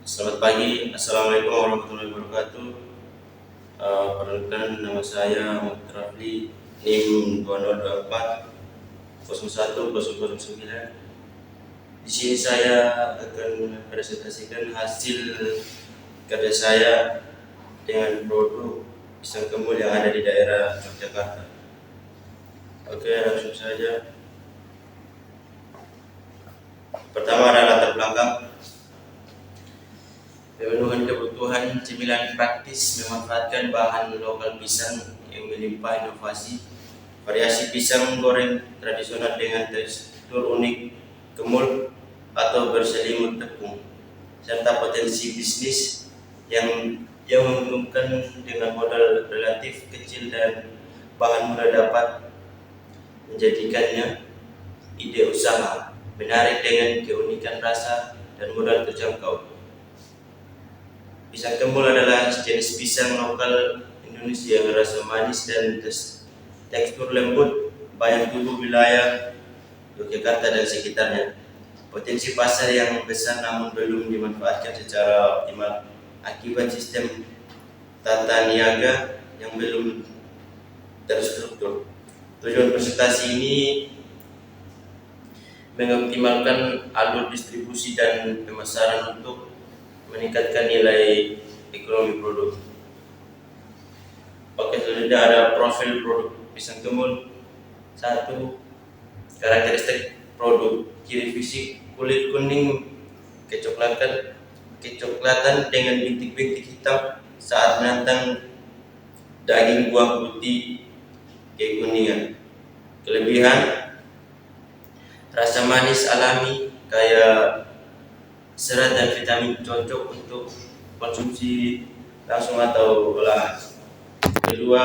Selamat pagi, Assalamualaikum warahmatullahi wabarakatuh. Perkenalkan, nama saya Muhammad Rafli, NIM 2024 01 009. Di sini saya akan mempresentasikan hasil kerja saya dengan produk pisang kemul yang ada di daerah Yogyakarta. Oke, langsung saja. Pertama ada latar belakang. Pemenuhan kebutuhan cemilan praktis memanfaatkan bahan lokal pisang yang melimpah inovasi, variasi pisang goreng tradisional dengan tekstur unik, kemul atau berselimut tepung, serta potensi bisnis yang menguntungkan dengan modal relatif kecil dan bahan mudah dapat menjadikannya ide usaha menarik dengan keunikan rasa dan mudah terjangkau. Pisang kemul adalah jenis pisang lokal Indonesia yang rasa manis dan tekstur lembut, banyak tumbuh wilayah Yogyakarta dan sekitarnya. Potensi pasar yang besar namun belum dimanfaatkan secara optimal akibat sistem tata niaga yang belum terstruktur. Tujuan presentasi ini mengoptimalkan alur distribusi dan pemasaran untuk meningkatkan nilai ekonomi produk. Oke, selanjutnya ada profil produk pisang kemul. 1. Karakteristik produk: ciri fisik kulit kuning kecoklatan dengan bintik-bintik hitam saat menantang daging buah putih kekuningan. Kelebihan: rasa manis alami, kaya serat dan vitamin, cocok untuk konsumsi langsung atau olahan. Kedua,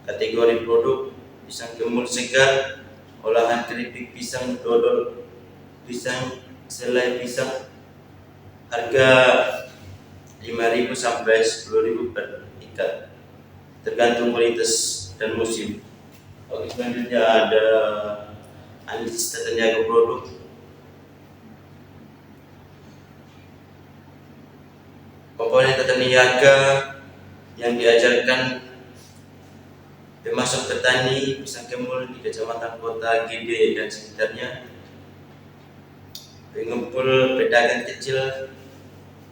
kategori produk pisang kemul segar, olahan keripik pisang, dodol pisang, selai pisang. Harga 5.000 sampai 10.000 per ikat, tergantung kualitas dan musim. Oke, selanjutnya ada analisis tata niaga produk. Komponen tata niaga yang diajarkan pemasok petani pisang kemul di Kecamatan Kota Gede dan sekitarnya: pengumpul pedagang kecil,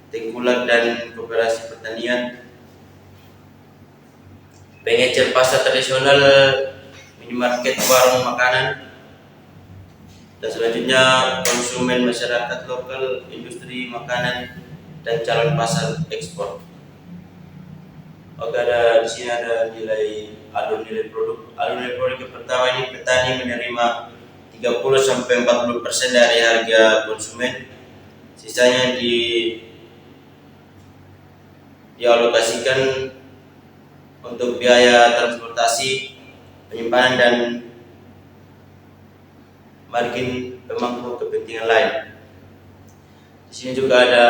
tengkulak dan koperasi pertanian, pengecer pasar tradisional, minimarket, warung makanan, dan selanjutnya konsumen masyarakat lokal, industri makanan, dan calon pasar ekspor. Oke, di sini ada alur nilai produk. Alur nilai produk yang pertama ini, petani menerima 30-40% dari harga konsumen. Sisanya dialokasikan untuk biaya transportasi, penyimpanan, dan margin pemangku kepentingan lain. Di sini juga ada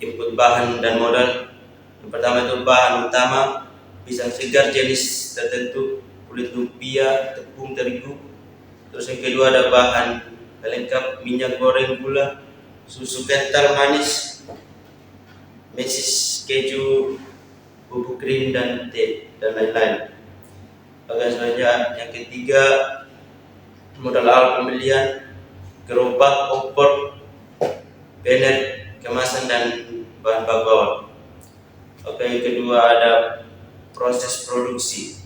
input bahan dan modal. Yang pertama itu bahan utama: pisang segar jenis tertentu, kulit lumpia, tepung terigu. Terus yang kedua ada bahan pelengkap: minyak goreng, gula, susu kental manis, mesis, keju, bubuk krim, dan teh, dan lain-lain. Bagian selanjutnya yang ketiga, modal awal pembelian: gerobak, kompor, banner, kemasan, dan bahan baku awal. Oke, yang kedua ada proses produksi.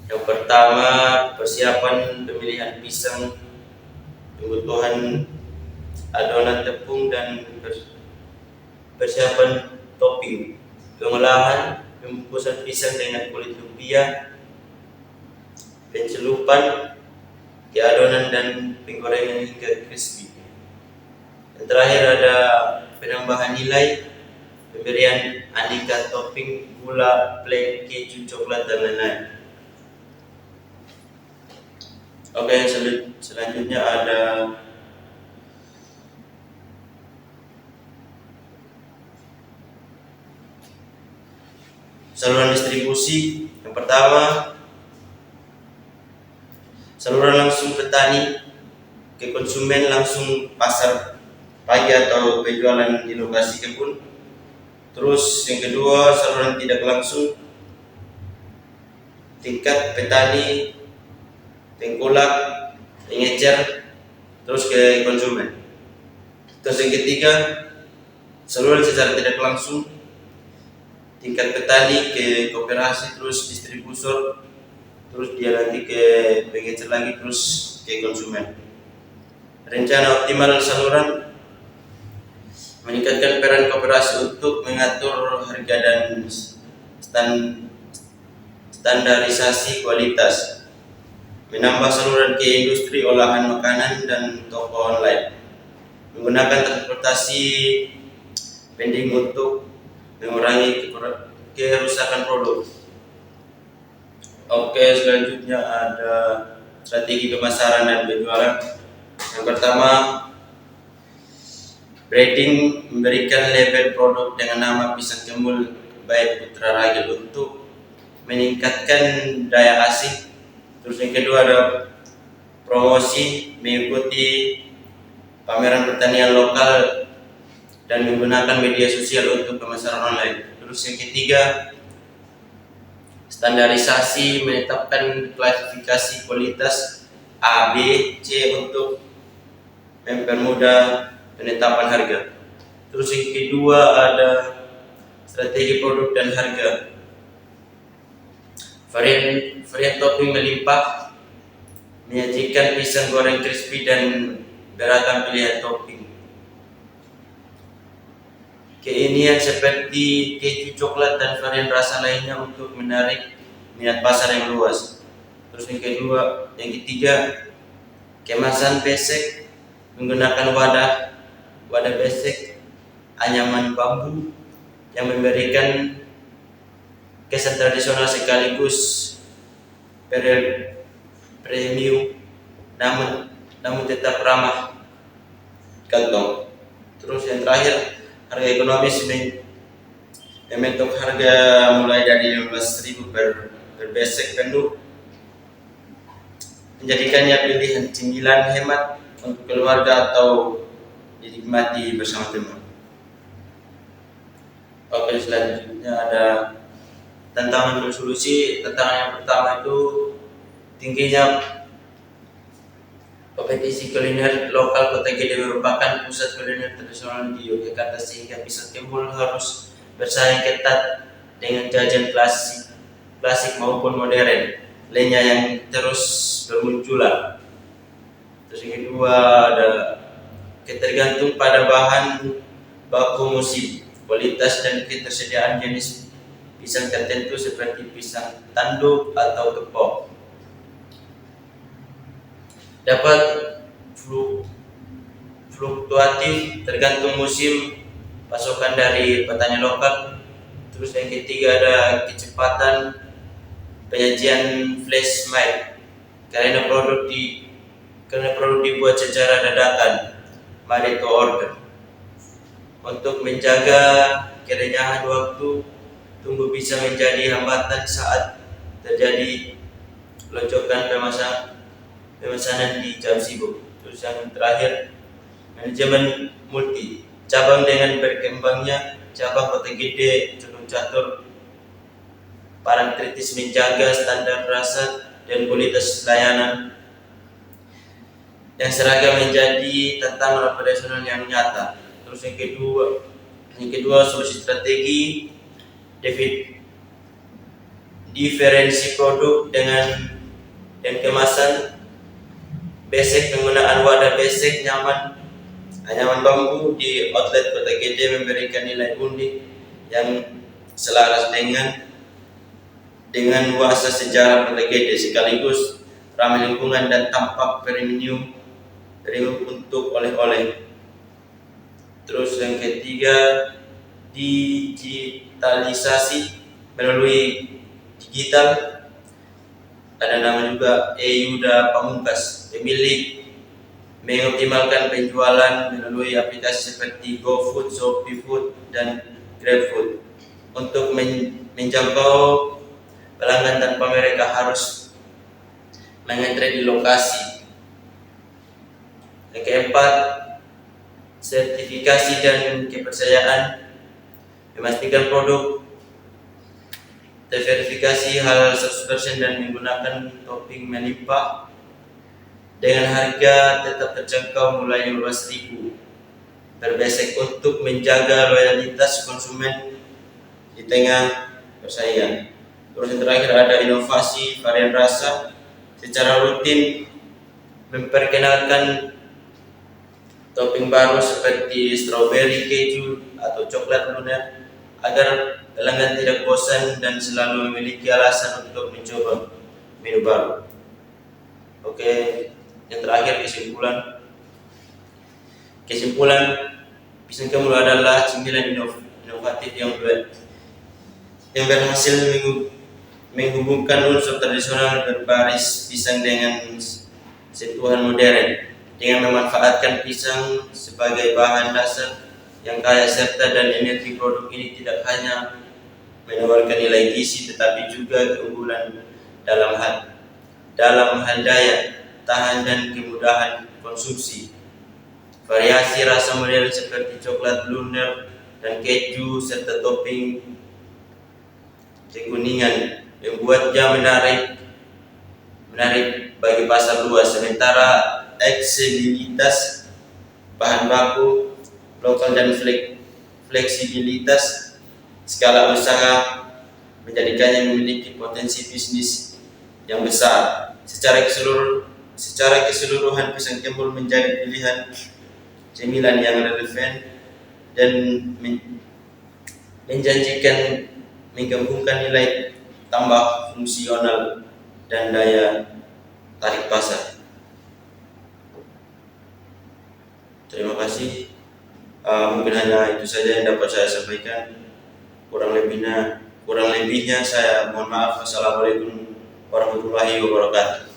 Yang pertama, persiapan pemilihan pisang, kebutuhan adonan tepung, dan persiapan topping, pengolahan, pembungkusan pisang dengan kulit lumpia, pencelupan ke adonan, dan penggorengan hingga crispy. Yang terakhir ada penambahan nilai, pemberian aneka topping, gula, plain, keju, coklat, dan lain-lain. Oke, yang selanjutnya ada saluran distribusi. Yang pertama, saluran langsung petani ke konsumen langsung pasar pagi atau penjualan di lokasi kebun. Terus yang kedua, saluran tidak langsung tingkat petani, tengkulak, pengecer, terus ke konsumen. Terus yang ketiga, saluran secara tidak langsung tingkat petani ke koperasi, terus distributor, terus dia nanti ke pengecer lagi, terus ke konsumen. Rencana optimal saluran meningkatkan peran koperasi untuk mengatur harga dan standarisasi kualitas, menambah saluran ke industri olahan makanan dan toko online, menggunakan transportasi pending untuk mengurangi kerusakan produk. Oke, selanjutnya ada strategi pemasaran dan penjualan. Yang pertama, branding, memberikan label produk dengan nama pisang kemul by Putra Ragil untuk meningkatkan daya asing. Terus yang kedua ada promosi, mengikuti pameran pertanian lokal dan menggunakan media sosial untuk pemasaran online. Terus yang ketiga, standarisasi, menetapkan klasifikasi kualitas A, B, C untuk mempermudah penetapan harga. Terus yang kedua ada strategi produk dan harga. Varian topping melimpah, menyajikan pisang goreng crispy dan beragam pilihan topping. Keinian seperti keju coklat dan varian rasa lainnya untuk menarik minat pasar yang luas. Terus yang ketiga, kemasan besek, menggunakan wadah besek anyaman bambu yang memberikan kesan tradisional sekaligus premium, namun tetap ramah kantong. Terus yang terakhir, harga ekonomis mematok harga mulai dari 15.000 per besek penuh, menjadikannya pilihan cemilan hemat untuk keluarga atau dinikmati bersama teman. Oke, selanjutnya ada tantangan dan solusi. Tantangan yang pertama itu tingginya kompetisi kuliner lokal. Kota Gede merupakan pusat kuliner tradisional di Yogyakarta, sehingga pisang kemul harus bersaing ketat dengan jajan klasik maupun modern lainnya yang terus bermunculan. Terus yang kedua ada ketergantung pada bahan baku musim, kualitas dan ketersediaan jenis pisang tertentu seperti pisang tanduk atau kepok. Dapat fluktuatif tergantung musim pasokan dari petani lokal. Terus yang ketiga ada kecepatan penyajian flash made, karena produk dibuat secara dadakan, made to order. Untuk menjaga kerenyahan waktu tunggu bisa menjadi hambatan saat terjadi lonjakan pemesanan di jam sibuk. Terus yang terakhir, manajemen multi cabang. Dengan berkembangnya cabang Kota Gede cenderung catur parang kritis menjaga standar rasa dan kualitas layanan yang seragam menjadi tantangan operasional yang nyata. Terus yang kedua solusi strategi diferensi produk dan kemasan. Besek, penggunaan wadah besek anyaman bambu di outlet Kota Gede memberikan nilai unik yang selaras dengan nuansa sejarah Kota Gede, sekaligus ramah lingkungan dan tampak premium untuk oleh-oleh. Terus yang ketiga, digitalisasi melalui digital. Ada nama juga Yuda Pamungkas, pemilik mengoptimalkan penjualan melalui aplikasi seperti GoFood, Shopee Food, dan GrabFood untuk menjangkau pelanggan tanpa mereka harus mengantre di lokasi. Yang keempat, sertifikasi dan kepercayaan, memastikan produk terverifikasi halal 100% dan menggunakan topping melimpah dengan harga tetap terjangkau mulai 15.000. Berbasik untuk menjaga loyalitas konsumen di tengah persaingan. Terus yang terakhir ada inovasi varian rasa, secara rutin memperkenalkan topping baru seperti strawberry, keju, atau coklat lunak agar pelanggan tidak bosan dan selalu memiliki alasan untuk mencoba menu baru. Oke, yang terakhir kesimpulan. Pisang Kemul adalah cemilan inovatif yang berhasil menghubungkan unsur tradisional berbaris pisang dengan sentuhan modern, dengan memanfaatkan pisang sebagai bahan dasar yang kaya serta dan energi. Produk ini tidak hanya menawarkan nilai gizi tetapi juga keunggulan dalam hal daya tahan dan kemudahan konsumsi. Variasi rasa modern seperti coklat lunak dan keju serta topping kekuningan membuatnya menarik bagi pasar luas. Sementara aksesibilitas bahan baku lokal dan fleksibilitas skala usaha menjadikannya memiliki potensi bisnis yang besar. Secara keseluruhan, Pisang Kemul menjadi pilihan cemilan yang relevan dan menjanjikan menggabungkan nilai tambah fungsional dan daya tarik pasar. Terima kasih. Mungkin hanya itu saja yang dapat saya sampaikan. Kurang lebihnya saya mohon maaf. Assalamualaikum warahmatullahi wabarakatuh.